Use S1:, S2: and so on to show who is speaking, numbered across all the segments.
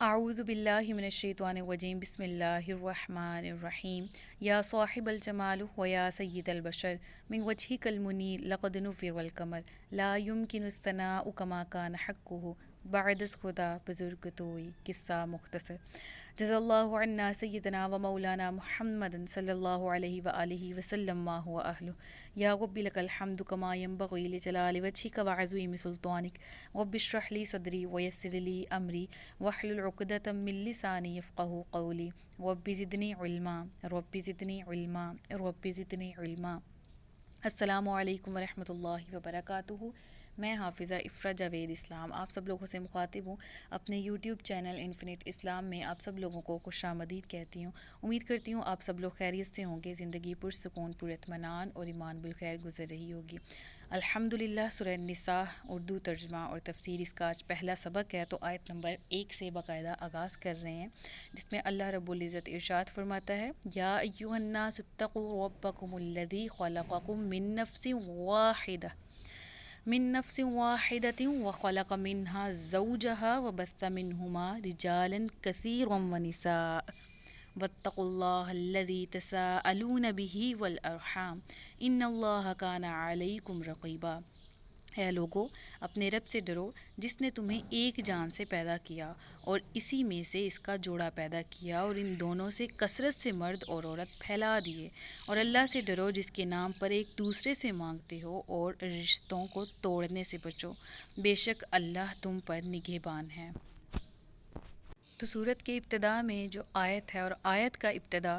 S1: اعوذ باللہ من الشیطان الرجیم بسم اللہ الرحمن الرحیم یا صاحب الجمال و یا سید البشر من وجهک المنیر لقد نفر القمر لا يمكن الثناء كما كان حقه بعد از خدا بزرگ توئی قصہ مختصر جزا اللہ عنا سیدنا و مولانا محمد صلی اللہ علیہ وآلہ وسلم ما هو اہلہ یا رب لک الحمد کما ینبغی لجلال وجهک وعظیم سلطانک رب اشرح لی صدری ویسر لی امری واحلل عقدۃ من لسانی یفقهوا قولی رب زدنی علما رب زدنی علما رب زدنی علما۔ السلام علیکم ورحمۃ اللہ وبرکاتہ۔ میں حافظہ افرا جاوید اسلام آپ سب لوگوں سے مخاطب ہوں۔ اپنے یوٹیوب چینل انفینٹ اسلام میں آپ سب لوگوں کو خوش آمدید کہتی ہوں۔ امید کرتی ہوں آپ سب لوگ خیریت سے ہوں گے، زندگی پرسکون پراطمینان اور ایمان بالخیر گزر رہی ہوگی۔ الحمدللہ سورہ نساء اردو ترجمہ اور تفسیر اس کا آج پہلا سبق ہے، تو آیت نمبر 1 سے باقاعدہ آغاز کر رہے ہیں، جس میں اللہ رب العزت ارشاد فرماتا ہے یا ایھا الناس اتقوا ربکم الذی خلقکم من نفس واحدة وخلق منها زوجها وبث منهما رجالا كثيرا ونساء واتقوا الله الذي تساءلون به والأرحام إن الله كان عليكم رقيبا۔ اے لوگو، اپنے رب سے ڈرو جس نے تمہیں ایک جان سے پیدا کیا اور اسی میں سے اس کا جوڑا پیدا کیا، اور ان دونوں سے کثرت سے مرد اور عورت پھیلا دیے، اور اللہ سے ڈرو جس کے نام پر ایک دوسرے سے مانگتے ہو، اور رشتوں کو توڑنے سے بچو، بے شک اللہ تم پر نگہبان ہے۔ تو سورت کے ابتدا میں جو آیت ہے، اور آیت کا ابتدا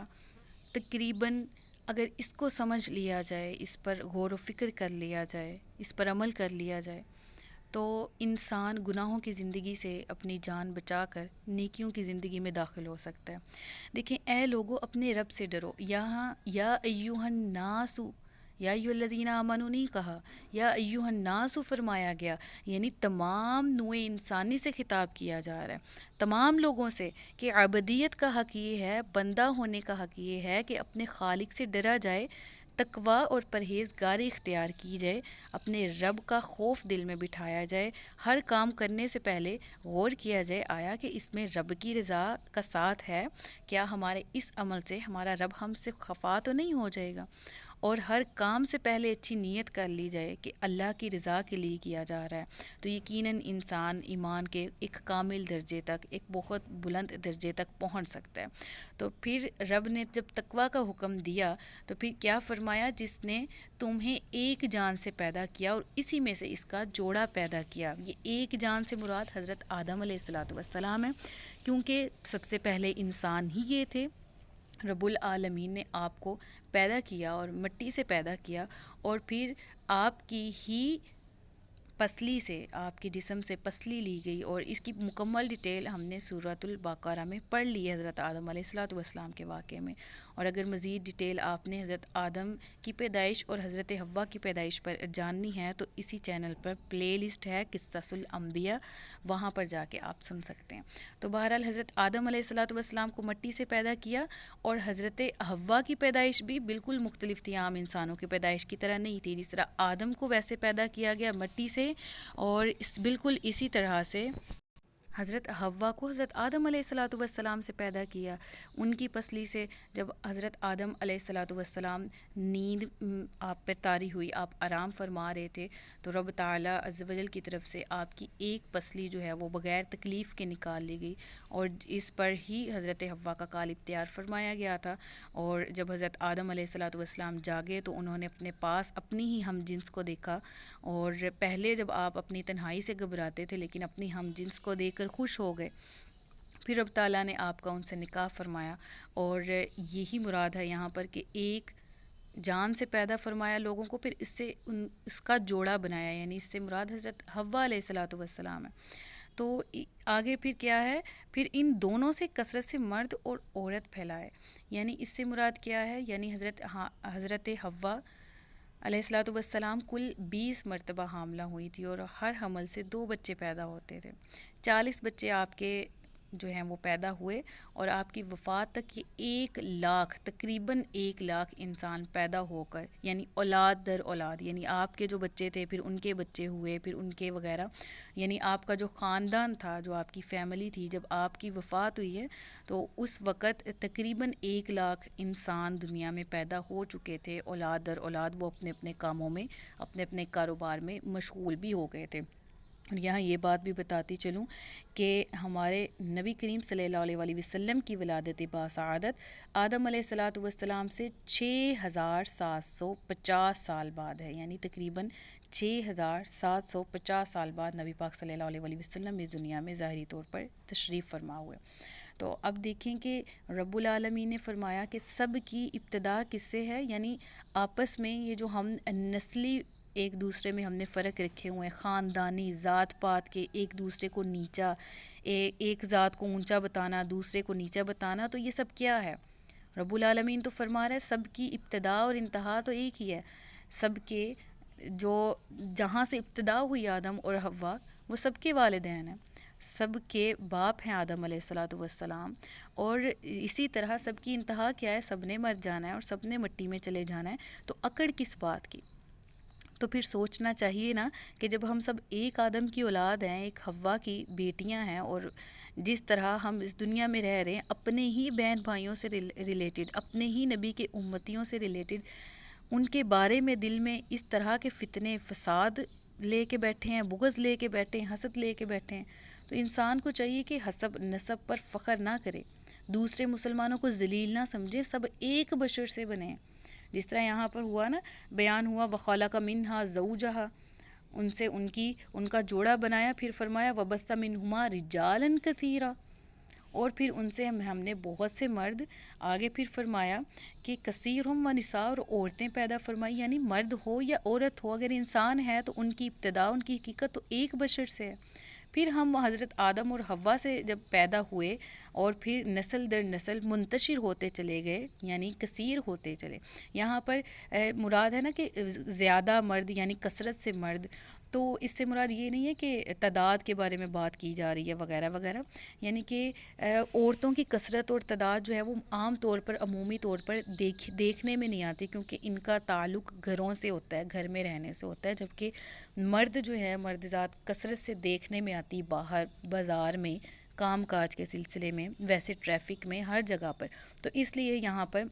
S1: تقریباً اگر اس کو سمجھ لیا جائے، اس پر غور و فکر کر لیا جائے، اس پر عمل کر لیا جائے، تو انسان گناہوں کی زندگی سے اپنی جان بچا کر نیکیوں کی زندگی میں داخل ہو سکتا ہے۔ دیکھیں اے لوگو، اپنے رب سے ڈرو۔ یہاں یا ایھا الناس، یا ایھا الذین آمنوا نہیں کہا، یا ایھا الناس فرمایا گیا، یعنی تمام نوع انسانی سے خطاب کیا جا رہا ہے، تمام لوگوں سے، کہ عبدیت کا حق یہ ہے، بندہ ہونے کا حق یہ ہے کہ اپنے خالق سے ڈرا جائے، تقویٰ اور پرہیزگاری اختیار کی جائے، اپنے رب کا خوف دل میں بٹھایا جائے، ہر کام کرنے سے پہلے غور کیا جائے آیا کہ اس میں رب کی رضا کا ساتھ ہے، کیا ہمارے اس عمل سے ہمارا رب ہم سے خفا تو نہیں ہو جائے گا، اور ہر کام سے پہلے اچھی نیت کر لی جائے کہ اللہ کی رضا کے لیے کیا جا رہا ہے، تو یقیناً انسان ایمان کے ایک کامل درجے تک، ایک بہت بلند درجے تک پہنچ سکتا ہے۔ تو پھر رب نے جب تقویٰ کا حکم دیا تو پھر کیا فرمایا، جس نے تمہیں ایک جان سے پیدا کیا اور اسی میں سے اس کا جوڑا پیدا کیا۔ یہ ایک جان سے مراد حضرت آدم علیہ السلام ہے، کیونکہ سب سے پہلے انسان ہی یہ تھے۔ رب العالمین نے آپ کو پیدا کیا اور مٹی سے پیدا کیا، اور پھر آپ کی ہی پسلی سے، آپ کے جسم سے پسلی لی گئی، اور اس کی مکمل ڈیٹیل ہم نے سورۃ البقرہ میں پڑھ لی ہے حضرت آدم علیہ السلام کے واقعے میں، اور اگر مزید ڈیٹیل آپ نے حضرت آدم کی پیدائش اور حضرت حوا کی پیدائش پر جاننی ہے تو اسی چینل پر پلے لسٹ ہے قصص الانبیاء، وہاں پر جا کے آپ سن سکتے ہیں۔ تو بہرحال حضرت آدم علیہ السلام کو مٹی سے پیدا کیا، اور حضرت حوا کی پیدائش بھی بالکل مختلف تھی، عام انسانوں کی پیدائش کی طرح نہیں تھی، جس طرح آدم کو ویسے پیدا کیا گیا مٹی سے، اور بالکل اسی طرح سے حضرت حوا کو حضرت آدم علیہ السلام سے پیدا کیا، ان کی پسلی سے۔ جب حضرت آدم علیہ السلام نیند آپ پر طاری ہوئی، آپ آرام فرما رہے تھے، تو رب تعالیٰ عز و جل کی طرف سے آپ کی ایک پسلی جو ہے وہ بغیر تکلیف کے نکال لی گئی، اور اس پر ہی حضرت حوا کا کال اختیار فرمایا گیا تھا۔ اور جب حضرت آدم علیہ السلام جاگے تو انہوں نے اپنے پاس اپنی ہی ہم جنس کو دیکھا، اور پہلے جب آپ اپنی تنہائی سے گھبراتے تھے لیکن اپنی ہم جنس کو دیکھ کر خوش ہو گئے، پھر رب تعالیٰ نے آپ کا ان سے نکاح فرمایا، اور یہی مراد ہے یہاں پر کہ ایک جان سے پیدا فرمایا لوگوں کو، پھر اس کا جوڑا بنایا، یعنی اس سے مراد حضرت حوا علیہ السلام ہے۔ تو آگے پھر کیا ہے، پھر ان دونوں سے کثرت سے مرد اور عورت پھیلائے، یعنی اس سے مراد کیا ہے، یعنی حضرت حوا علیہ السلام کل 20 مرتبہ حاملہ ہوئی تھی، اور ہر حمل سے 2 بچے پیدا ہوتے تھے، 40 بچے آپ کے جو ہیں وہ پیدا ہوئے، اور آپ کی وفات تک یہ 1 لاکھ، تقریباً 1 لاکھ انسان پیدا ہو کر، یعنی اولاد در اولاد، یعنی آپ کے جو بچے تھے پھر ان کے بچے ہوئے پھر ان کے وغیرہ، یعنی آپ کا جو خاندان تھا، جو آپ کی فیملی تھی، جب آپ کی وفات ہوئی ہے تو اس وقت تقریباً 1 لاکھ انسان دنیا میں پیدا ہو چکے تھے، اولاد در اولاد، وہ اپنے اپنے کاموں میں، اپنے اپنے کاروبار میں مشغول بھی ہو گئے تھے۔ اور یہاں یہ بات بھی بتاتی چلوں کہ ہمارے نبی کریم صلی اللہ علیہ وآلہ وسلم کی ولادت باسعادت آدم علیہ الصلاۃ والسلام سے 6750 سال بعد ہے، یعنی تقریباً 6750 سال بعد نبی پاک صلی اللہ علیہ وآلہ وسلم اس دنیا میں ظاہری طور پر تشریف فرما ہوئے۔ تو اب دیکھیں کہ رب العالمین نے فرمایا کہ سب کی ابتدا کس سے ہے، یعنی آپس میں یہ جو ہم نسلی ایک دوسرے میں ہم نے فرق رکھے ہوئے ہیں، خاندانی ذات پات کے، ایک دوسرے کو نیچا، ایک ذات کو اونچا بتانا، دوسرے کو نیچا بتانا، تو یہ سب کیا ہے؟ رب العالمین تو فرما رہا ہے سب کی ابتدا اور انتہا تو ایک ہی ہے، سب کے جو جہاں سے ابتدا ہوئی آدم اور حوا وہ سب کے والدین ہیں، سب کے باپ ہیں آدم علیہ الصلاۃ والسلام، اور اسی طرح سب کی انتہا کیا ہے؟ سب نے مر جانا ہے اور سب نے مٹی میں چلے جانا ہے، تو اکڑ کس بات کی؟ تو پھر سوچنا چاہیے نا کہ جب ہم سب ایک آدم کی اولاد ہیں، ایک حوا کی بیٹیاں ہیں، اور جس طرح ہم اس دنیا میں رہ رہے ہیں اپنے ہی بہن بھائیوں سے ریلیٹڈ، اپنے ہی نبی کے امتیوں سے ریلیٹڈ، ان کے بارے میں دل میں اس طرح کے فتنے فساد لے کے بیٹھے ہیں، بغض لے کے بیٹھے ہیں، حسد لے کے بیٹھے ہیں، تو انسان کو چاہیے کہ حسب نسب پر فخر نہ کرے، دوسرے مسلمانوں کو ذلیل نہ سمجھے، سب ایک بشر سے بنے ہیں، جس طرح یہاں پر ہوا نا، بیان ہوا وَخَلَقَ مِنْهَا زَوْجَهَا، ان سے ان کا جوڑا بنایا، پھر فرمایا وَبَثَّ مِنْهُمَا رِجَالًا كَثِيرًا، اور پھر ان سے ہم نے بہت سے مرد، آگے پھر فرمایا کہ کثیرہم ونساء، اور عورتیں پیدا فرمائی، یعنی مرد ہو یا عورت ہو، اگر انسان ہے تو ان کی ابتدا، ان کی حقیقت تو ایک بشر سے ہے۔ پھر ہم حضرت آدم اور حوا سے جب پیدا ہوئے اور پھر نسل در نسل منتشر ہوتے چلے گئے، یعنی کثیر ہوتے چلے، یہاں پر مراد ہے نا کہ زیادہ مرد، یعنی کثرت سے مرد، تو اس سے مراد یہ نہیں ہے کہ تعداد کے بارے میں بات کی جا رہی ہے وغیرہ وغیرہ، یعنی کہ عورتوں کی کثرت اور تعداد جو ہے وہ عام طور پر، عمومی طور پر دیکھنے میں نہیں آتی، کیونکہ ان کا تعلق گھروں سے ہوتا ہے، گھر میں رہنے سے ہوتا ہے، جبکہ مرد جو ہے، مرد ذات کثرت سے دیکھنے میں آتی باہر بازار میں، کام کاج کے سلسلے میں، ویسے ٹریفک میں، ہر جگہ پر، تو اس لیے یہاں پر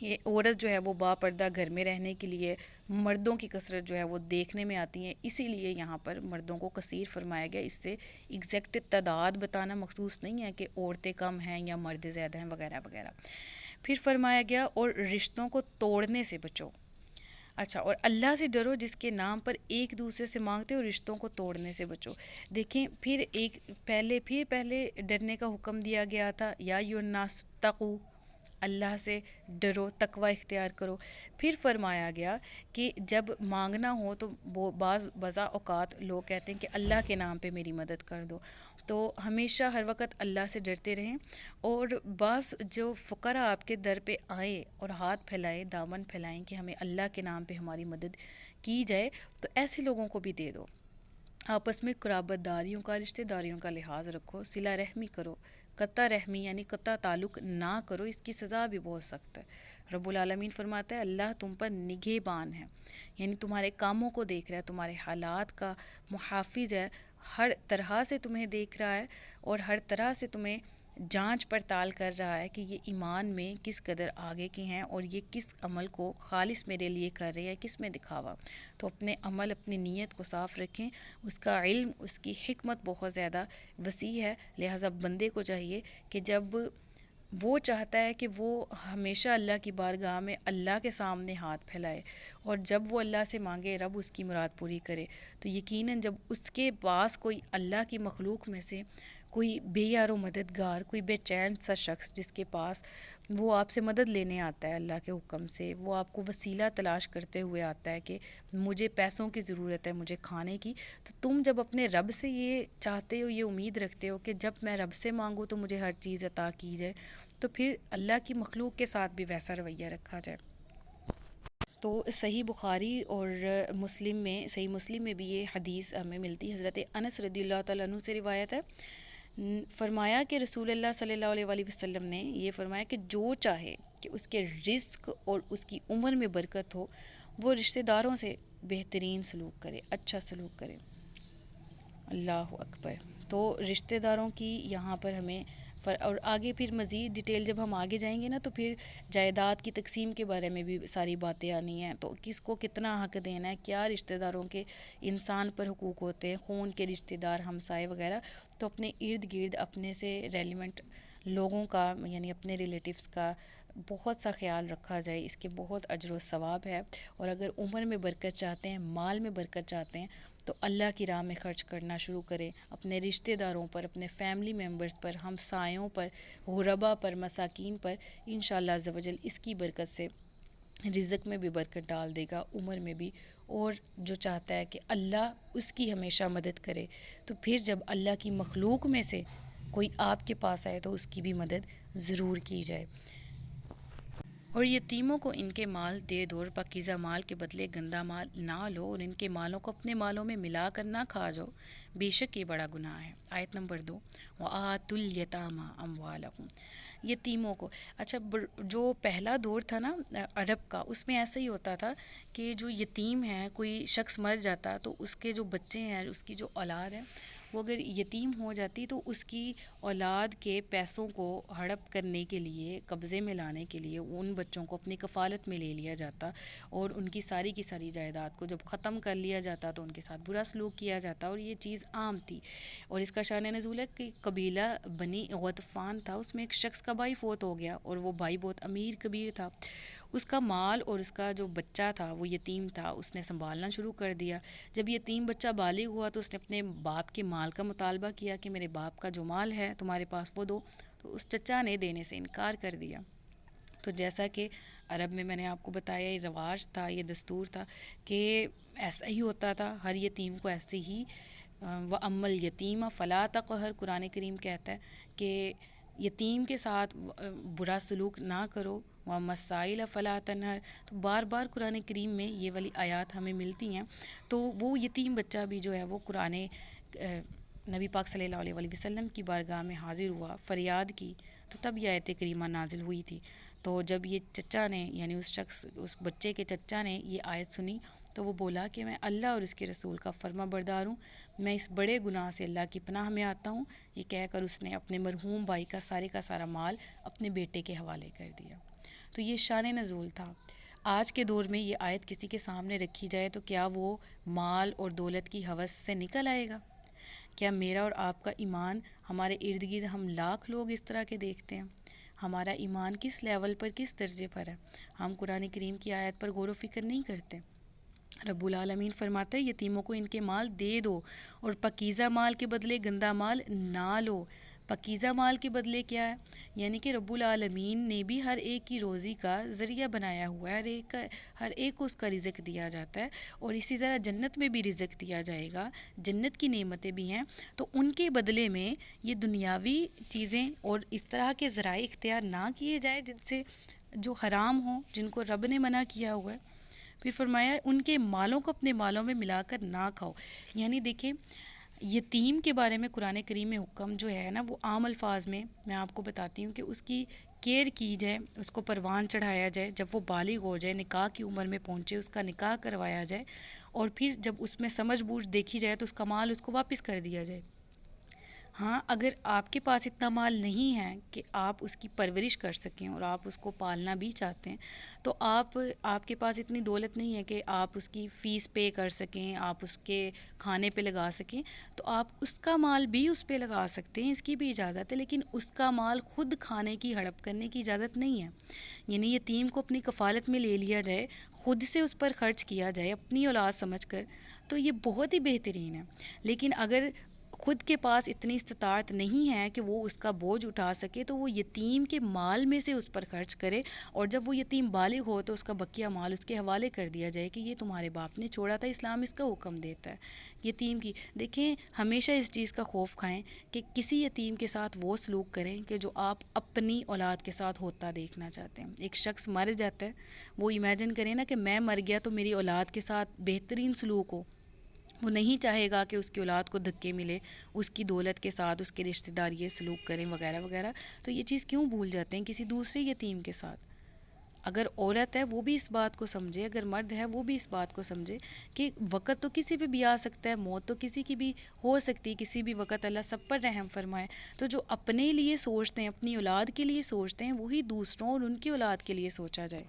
S1: یہ عورت جو ہے وہ با پردہ گھر میں رہنے کے لیے، مردوں کی کثرت جو ہے وہ دیکھنے میں آتی ہیں، اسی لیے یہاں پر مردوں کو کثیر فرمایا گیا، اس سے ایگزیکٹ تعداد بتانا مخصوص نہیں ہے کہ عورتیں کم ہیں یا مرد زیادہ ہیں وغیرہ وغیرہ۔ پھر فرمایا گیا اور رشتوں کو توڑنے سے بچو، اچھا، اور اللہ سے ڈرو جس کے نام پر ایک دوسرے سے مانگتے ہو، رشتوں کو توڑنے سے بچو۔ دیکھیں پھر پہلے ڈرنے کا حکم دیا گیا تھا، یا ایھا الناس اتقوا، اللہ سے ڈرو، تقوی اختیار کرو۔ پھر فرمایا گیا کہ جب مانگنا ہو تو بعض اوقات لوگ کہتے ہیں کہ اللہ کے نام پہ میری مدد کر دو، تو ہمیشہ ہر وقت اللہ سے ڈرتے رہیں، اور بعض جو فقراء آپ کے در پہ آئے اور ہاتھ پھیلائے، دامن پھیلائیں کہ ہمیں اللہ کے نام پہ ہماری مدد کی جائے، تو ایسے لوگوں کو بھی دے دو۔ آپس میں قرابت داریوں کا، رشتہ داریوں کا لحاظ رکھو، صلہ رحمی کرو، قطع رحمی یعنی قطع تعلق نہ کرو، اس کی سزا بھی بہت سخت ہے۔ رب العالمین فرماتا ہے اللہ تم پر نگہبان ہے، یعنی تمہارے کاموں کو دیکھ رہا ہے، تمہارے حالات کا محافظ ہے، ہر طرح سے تمہیں دیکھ رہا ہے، اور ہر طرح سے تمہیں جانچ پڑتال کر رہا ہے کہ یہ ایمان میں کس قدر آگے کے ہیں، اور یہ کس عمل کو خالص میرے لیے کر رہے ہیں، کس میں دکھاوا۔ تو اپنے عمل، اپنی نیت کو صاف رکھیں، اس کا علم، اس کی حکمت بہت زیادہ وسیع ہے، لہٰذا بندے کو چاہیے کہ جب وہ چاہتا ہے کہ وہ ہمیشہ اللہ کی بارگاہ میں اللہ کے سامنے ہاتھ پھیلائے، اور جب وہ اللہ سے مانگے رب اس کی مراد پوری کرے، تو یقیناً جب اس کے پاس کوئی اللہ کی مخلوق میں سے کوئی بے یار و مددگار، کوئی بے چین سا شخص جس کے پاس وہ آپ سے مدد لینے آتا ہے اللہ کے حکم سے، وہ آپ کو وسیلہ تلاش کرتے ہوئے آتا ہے کہ مجھے پیسوں کی ضرورت ہے، مجھے کھانے کی، تو تم جب اپنے رب سے یہ چاہتے ہو، یہ امید رکھتے ہو کہ جب میں رب سے مانگوں تو مجھے ہر چیز عطا کی جائے، تو پھر اللہ کی مخلوق کے ساتھ بھی ویسا رویہ رکھا جائے۔ تو صحیح بخاری اور صحیح مسلم میں بھی یہ حدیث ہمیں ملتی ہے، حضرت انس رضی اللہ تعالیٰ عنہ سے روایت ہے فرمایا کہ رسول اللہ صلی اللہ علیہ وآلہ وسلم نے یہ فرمایا کہ جو چاہے کہ اس کے رزق اور اس کی عمر میں برکت ہو، وہ رشتہ داروں سے بہترین سلوک کرے، اچھا سلوک کرے۔ اللہ اکبر۔ تو رشتہ داروں کی یہاں پر ہمیں اور آگے پھر مزید ڈیٹیل جب ہم آگے جائیں گے نا، تو پھر جائیداد کی تقسیم کے بارے میں بھی ساری باتیں آنی ہیں، تو کس کو کتنا حق دینا ہے، کیا رشتہ داروں کے انسان پر حقوق ہوتے ہیں، خون کے رشتہ دار، ہمسائے وغیرہ، تو اپنے ارد گرد اپنے سے ریلیونٹ لوگوں کا، یعنی اپنے ریلیٹیوز کا بہت سا خیال رکھا جائے، اس کے بہت اجر و ثواب ہے۔ اور اگر عمر میں برکت چاہتے ہیں، مال میں برکت چاہتے ہیں، تو اللہ کی راہ میں خرچ کرنا شروع کریں، اپنے رشتہ داروں پر، اپنے فیملی ممبرز پر، ہمسایوں پر، غربا پر، مساکین پر، انشاءاللہ عز و جل اس کی برکت سے رزق میں بھی برکت ڈال دے گا، عمر میں بھی۔ اور جو چاہتا ہے کہ اللہ اس کی ہمیشہ مدد کرے، تو پھر جب اللہ کی مخلوق میں سے کوئی آپ کے پاس آئے تو اس کی بھی مدد ضرور کی جائے۔ اور یتیموں کو ان کے مال دے دو، اور پاکیزہ مال کے بدلے گندا مال نہ لو، اور ان کے مالوں کو اپنے مالوں میں ملا کر نہ کھا جاؤ، بے شک یہ بڑا گناہ ہے۔ آیت نمبر 2، وَآتُوا الْيَتَامَىٰ أَمْوَالَهُمْ، یتیموں کو۔ اچھا، جو پہلا دور تھا نا عرب کا، اس میں ایسا ہی ہوتا تھا کہ جو یتیم ہے، کوئی شخص مر جاتا تو اس کے جو بچے ہیں، اس کی جو اولاد ہے، وہ اگر یتیم ہو جاتی تو اس کی اولاد کے پیسوں کو ہڑپ کرنے کے لیے، قبضے میں لانے کے لیے ان بچوں کو اپنی کفالت میں لے لیا جاتا، اور ان کی ساری جائیداد کو جب ختم کر لیا جاتا تو ان کے ساتھ برا سلوک کیا جاتا، اور یہ چیز عام تھی۔ اور اس کا شان نزول ہے کہ قبیلہ بنی غطفان تھا، اس میں ایک شخص کا بھائی فوت ہو گیا، اور وہ بھائی بہت امیر کبیر تھا، اس کا مال اور اس کا جو بچہ تھا وہ یتیم تھا، اس نے سنبھالنا شروع کر دیا۔ جب یتیم بچہ بالغ ہوا تو اس نے اپنے باپ کے مال کا مطالبہ کیا کہ میرے باپ کا جو مال ہے تمہارے پاس وہ دو، تو اس چچا نے دینے سے انکار کر دیا۔ تو جیسا کہ عرب میں نے آپ کو بتایا، یہ رواج تھا، یہ دستور تھا کہ ایسا ہی ہوتا تھا، ہر یتیم کو ایسے ہی وَأَمَّا الْيَتِيمَ فَلَا تَقْهَرْ، قرآن کریم کہتا ہے کہ یتیم کے ساتھ برا سلوک نہ کرو، وَأَمَّا السَّائِلَ فَلَا تَنْهَرْ، تو بار بار قرآن کریم میں یہ والی آیات ہمیں ملتی ہیں۔ تو وہ یتیم بچہ بھی جو ہے وہ قرآن نبی پاک صلی اللہ علیہ وآلہ وسلم کی بارگاہ میں حاضر ہوا، فریاد کی، تو تب یہ آیت کریمہ نازل ہوئی تھی۔ تو جب یہ چچا نے، یعنی اس بچے کے چچا نے یہ آیت سنی، تو وہ بولا کہ میں اللہ اور اس کے رسول کا فرما بردار ہوں، میں اس بڑے گناہ سے اللہ کی پناہ میں آتا ہوں، یہ کہہ کر اس نے اپنے مرحوم بھائی کا سارا مال اپنے بیٹے کے حوالے کر دیا۔ تو یہ شان نزول تھا۔ آج کے دور میں یہ آیت کسی کے سامنے رکھی جائے تو کیا وہ مال اور دولت کی ہوس سے نکل آئے گا؟ کیا میرا اور آپ کا ایمان، ہمارے ارد گرد ہم لاکھ لوگ اس طرح کے دیکھتے ہیں، ہمارا ایمان کس لیول پر، کس درجے پر ہے؟ ہم قرآن کریم کی آیت پر غور و فکر نہیں کرتے۔ رب العالمین فرماتا ہے یتیموں کو ان کے مال دے دو، اور پاکیزہ مال کے بدلے گندا مال نہ لو۔ پاکیزہ مال کے بدلے کیا ہے؟ یعنی کہ رب العالمین نے بھی ہر ایک کی روزی کا ذریعہ بنایا ہوا ہے، ہر ایک کو اس کا رزق دیا جاتا ہے، اور اسی طرح جنت میں بھی رزق دیا جائے گا، جنت کی نعمتیں بھی ہیں، تو ان کے بدلے میں یہ دنیاوی چیزیں اور اس طرح کے ذرائع اختیار نہ کیے جائے جن سے جو حرام ہوں، جن کو رب نے منع کیا ہوا ہے۔ پھر فرمایا ان کے مالوں کو اپنے مالوں میں ملا کر نہ کھاؤ۔ یعنی دیکھیں، یتیم کے بارے میں قرآن کریم میں حکم جو ہے نا، وہ عام الفاظ میں آپ کو بتاتی ہوں کہ اس کی کیئر کی جائے، اس کو پروان چڑھایا جائے، جب وہ بالغ ہو جائے، نکاح کی عمر میں پہنچے، اس کا نکاح کروایا جائے، اور پھر جب اس میں سمجھ بوجھ دیکھی جائے تو اس کا مال اس کو واپس کر دیا جائے۔ ہاں، اگر آپ کے پاس اتنا مال نہیں ہے کہ آپ اس کی پرورش کر سکیں اور آپ اس کو پالنا بھی چاہتے ہیں، تو آپ کے پاس اتنی دولت نہیں ہے کہ آپ اس کی فیس پے کر سکیں، آپ اس کے کھانے پہ لگا سکیں، تو آپ اس کا مال بھی اس پہ لگا سکتے ہیں، اس کی بھی اجازت ہے، لیکن اس کا مال خود کھانے کی، ہڑپ کرنے کی اجازت نہیں ہے۔ یعنی یتیم کو اپنی کفالت میں لے لیا جائے، خود سے اس پر خرچ کیا جائے اپنی اولاد سمجھ کر، تو یہ بہت ہی بہترین ہے۔ لیکن اگر خود کے پاس اتنی استطاعت نہیں ہے کہ وہ اس کا بوجھ اٹھا سکے، تو وہ یتیم کے مال میں سے اس پر خرچ کرے، اور جب وہ یتیم بالغ ہو تو اس کا بقیہ مال اس کے حوالے کر دیا جائے کہ یہ تمہارے باپ نے چھوڑا تھا، اسلام اس کا حکم دیتا ہے یتیم کی۔ دیکھیں، ہمیشہ اس چیز کا خوف کھائیں کہ کسی یتیم کے ساتھ وہ سلوک کریں کہ جو آپ اپنی اولاد کے ساتھ ہوتا دیکھنا چاہتے ہیں۔ ایک شخص مر جاتا ہے، وہ امیجن کریں نا کہ میں مر گیا تو میری اولاد کے ساتھ بہترین سلوک ہو، وہ نہیں چاہے گا کہ اس کی اولاد کو دھکے ملے، اس کی دولت کے ساتھ اس کے رشتہ دار یہ سلوک کریں وغیرہ وغیرہ. تو یہ چیز کیوں بھول جاتے ہیں کسی دوسرے یتیم کے ساتھ؟ اگر عورت ہے وہ بھی اس بات کو سمجھے، اگر مرد ہے وہ بھی اس بات کو سمجھے کہ وقت تو کسی پہ بھی آ سکتا ہے، موت تو کسی کی بھی ہو سکتی ہے کسی بھی وقت، اللہ سب پر رحم فرمائے. تو جو اپنے لیے سوچتے ہیں، اپنی اولاد کے لیے سوچتے ہیں، وہی دوسروں اور ان کی اولاد کے لیے سوچا جائے.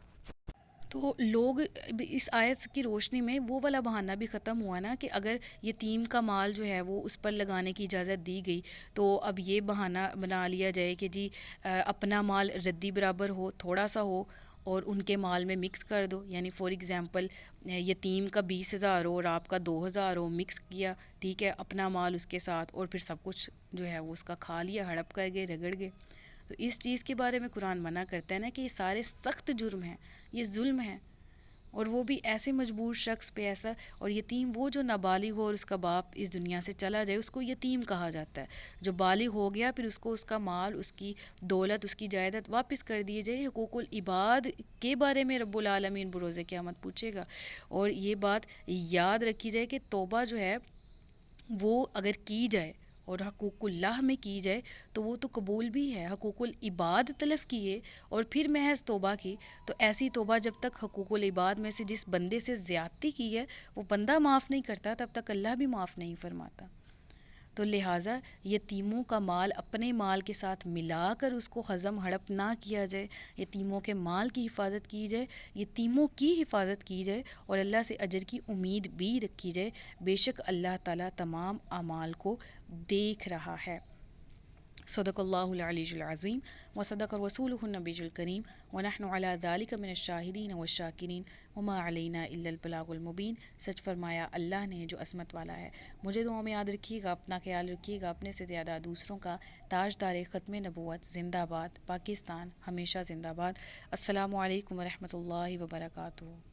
S1: تو لوگ اس آیت کی روشنی میں وہ والا بہانہ بھی ختم ہوا نا کہ اگر یتیم کا مال جو ہے وہ اس پر لگانے کی اجازت دی گئی تو اب یہ بہانہ بنا لیا جائے کہ جی اپنا مال ردی برابر ہو، تھوڑا سا ہو اور ان کے مال میں مکس کر دو. یعنی فار ایگزامپل یتیم کا 20,000 ہو اور آپ کا 2,000 ہو، مکس کیا، ٹھیک ہے، اپنا مال اس کے ساتھ، اور پھر سب کچھ جو ہے وہ اس کا کھا لیا، ہڑپ کر گئے، رگڑ گئے. تو اس چیز کے بارے میں قرآن منع کرتا ہے نا کہ یہ سارے سخت جرم ہیں، یہ ظلم ہے. اور وہ بھی ایسے مجبور شخص پہ ایسا. اور یتیم وہ جو نابالغ ہو اور اس کا باپ اس دنیا سے چلا جائے، اس کو یتیم کہا جاتا ہے. جو بالغ ہو گیا پھر اس کو اس کا مال، اس کی دولت، اس کی جائیداد واپس کر دیے جائے. حقوق العباد کے بارے میں رب العالمین بروز قیامت پوچھے گا. اور یہ بات یاد رکھی جائے کہ توبہ جو ہے وہ اگر کی جائے اور حقوق اللہ میں کی جائے تو وہ تو قبول بھی ہے. حقوق العباد تلف کیے اور پھر محض توبہ کی، تو ایسی توبہ جب تک حقوق العباد میں سے جس بندے سے زیادتی کی ہے وہ بندہ معاف نہیں کرتا، تب تک اللہ بھی معاف نہیں فرماتا. تو لہٰذا یتیموں کا مال اپنے مال کے ساتھ ملا کر اس کو ہضم ہڑپ نہ کیا جائے. یتیموں کے مال کی حفاظت کی جائے، یتیموں کی حفاظت کی جائے اور اللہ سے اجر کی امید بھی رکھی جائے. بے شک اللہ تعالیٰ تمام اعمال کو دیکھ رہا ہے. صدق اللہ العلی العظیم وصدق رسولہ النبی الکریم ونحن علی ذلک من الشاہدین والشاکرین وما علینا الا البلاغ المبین. سچ فرمایا اللہ نے جو عصمت والا ہے. مجھے دعاؤں میں یاد رکھیے گا، اپنا خیال رکھیے گا، اپنے سے زیادہ دوسروں کا. تاجدار ختم نبوت زندہ باد، پاکستان ہمیشہ زندہ باد. السلام علیکم ورحمۃ اللہ وبرکاتہ.